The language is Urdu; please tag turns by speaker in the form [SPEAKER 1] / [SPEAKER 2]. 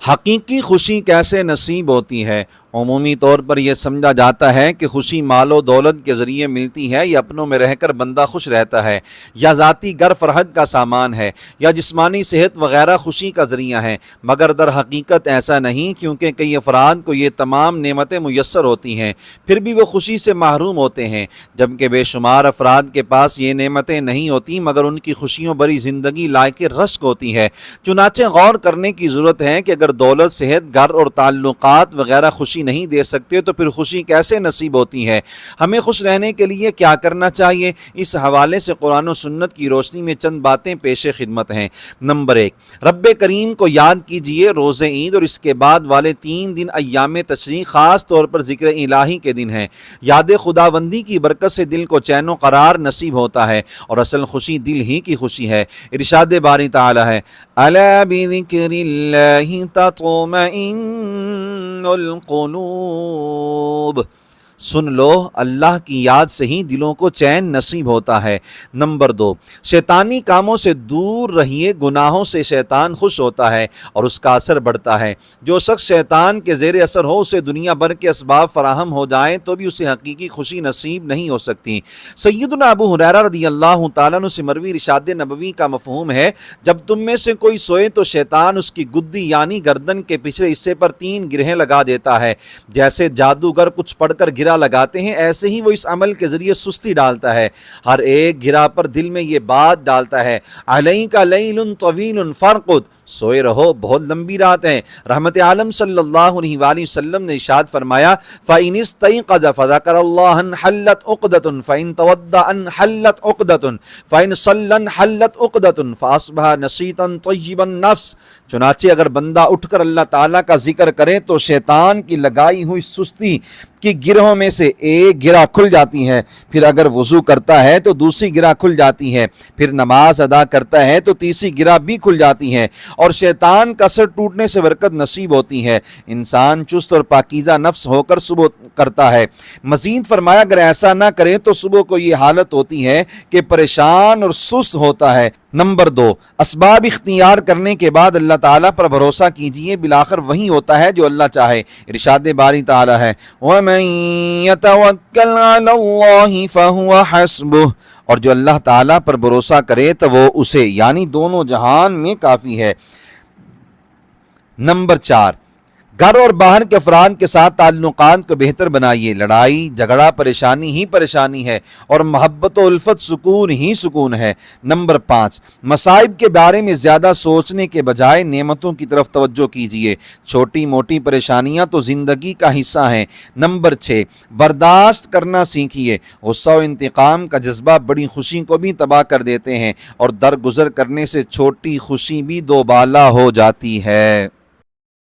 [SPEAKER 1] حقیقی خوشی کیسے نصیب ہوتی ہے؟ عمومی طور پر یہ سمجھا جاتا ہے کہ خوشی مال و دولت کے ذریعے ملتی ہے، یا اپنوں میں رہ کر بندہ خوش رہتا ہے، یا ذاتی گر فرحت کا سامان ہے، یا جسمانی صحت وغیرہ خوشی کا ذریعہ ہے۔ مگر در حقیقت ایسا نہیں، کیونکہ کئی افراد کو یہ تمام نعمتیں میسر ہوتی ہیں، پھر بھی وہ خوشی سے محروم ہوتے ہیں، جبکہ بے شمار افراد کے پاس یہ نعمتیں نہیں ہوتی مگر ان کی خوشیوں بری زندگی لائق رشک ہوتی ہے۔ چنانچہ غور کرنے کی ضرورت ہے کہ اگر دولت، صحت، گھر اور تعلقات وغیرہ خوشی نہیں دے سکتے تو پھر خوشی کیسے نصیب ہوتی ہے؟ ہمیں خوش رہنے کے لیے کیا کرنا چاہیے؟ اس حوالے سے قرآن و سنت کی روشنی میں چند باتیں پیش خدمت ہیں۔ نمبر 1، رب کریم کو یاد کیجئے۔ روز عید اور اس کے بعد والے 3 دن ایام تشریق خاص طور پر ذکر الہی کے دن ہیں۔ یاد خداوندی کی برکت سے دل کو چین و قرار نصیب ہوتا ہے، اور اصل خوشی دل ہی کی خوشی ہے۔ ارشاد باری تعالی ہے، الا بذکر اللہ تطمئن القلوب، سن لو اللہ کی یاد سے ہی دلوں کو چین نصیب ہوتا ہے۔ نمبر 2، شیطانی کاموں سے دور رہیے۔ گناہوں سے شیطان خوش ہوتا ہے اور اس کا اثر بڑھتا ہے۔ جو شخص شیطان کے زیر اثر ہو، اسے دنیا بھر کے اسباب فراہم ہو جائیں تو بھی اسے حقیقی خوشی نصیب نہیں ہو سکتی۔ سیدنا ابو ہریرہ رضی اللہ تعالیٰ عنہ سے مروی ارشاد نبوی کا مفہوم ہے، جب تم میں سے کوئی سوئے تو شیطان اس کی گدی یعنی گردن کے پچھلے حصے پر 3 گرہیں لگا دیتا ہے۔ جیسے جادوگر کچھ پڑھ کر گرہ لگاتے ہیں، ایسے ہی وہ اس عمل کے ذریعے سستی ڈالتا ہے۔ ہر ایک گرہ پر دل میں یہ بات ڈالتا ہے، علیک لیل طویل فارقد، سوئے رہو، بہت لمبی رات ہے۔ رحمت عالم صلی اللہ علیہ وآلہ وسلم نے ارشاد فرمایا، فَإِنِ اسْتَيْقَظَ فَذَكَرَ اللَّهَ انْحَلَّتْ عُقْدَةٌ فَإِنْ تَوَضَّأَ انْحَلَّتْ عُقْدَةٌ فَإِنْ صَلَّى انْحَلَّتْ عُقْدَةٌ فَأَصْبَحَ نَشِيطًا طَيِّبَ النَّفْسِ۔ چنانچہ اگر بندہ اٹھ کر اللہ تعالیٰ کا ذکر کرے تو شیطان کی لگائی ہوئی سستی کی گرہوں میں سے ایک گرہ کھل جاتی ہے، پھر اگر وضو کرتا ہے تو دوسری گرہ کھل جاتی ہے، پھر نماز ادا کرتا ہے تو تیسری گرہ بھی کھل جاتی ہے، اور شیطان کا سر ٹوٹنے سے برکت نصیب ہوتی ہے۔ انسان چست اور پاکیزہ نفس ہو کر صبح کرتا ہے۔ مزید فرمایا، اگر ایسا نہ کرے تو صبح کو یہ حالت ہوتی ہے کہ پریشان اور سست ہوتا ہے۔ نمبر 2، اسباب اختیار کرنے کے بعد اللہ تعالیٰ پر بھروسہ کیجئے، بالآخر وہی ہوتا ہے جو اللہ چاہے۔ ارشاد باری تعالیٰ ہے، وَمَن يَتَوَكَّلْ عَلَى اللَّهِ فَهُوَ حَسْبُهُ، اور جو اللہ تعالیٰ پر بھروسہ کرے تو وہ اسے یعنی دونوں جہان میں کافی ہے۔ نمبر 4، گھر اور باہر کے افراد کے ساتھ تعلقات کو بہتر بنائیے۔ لڑائی جھگڑا پریشانی ہی پریشانی ہے، اور محبت و الفت سکون ہی سکون ہے۔ نمبر 5، مصائب کے بارے میں زیادہ سوچنے کے بجائے نعمتوں کی طرف توجہ کیجیے۔ چھوٹی موٹی پریشانیاں تو زندگی کا حصہ ہیں۔ نمبر 6، برداشت کرنا سیکھیے۔ غصہ و انتقام کا جذبہ بڑی خوشی کو بھی تباہ کر دیتے ہیں، اور درگزر کرنے سے چھوٹی خوشی بھی دوبالا ہو جاتی ہے۔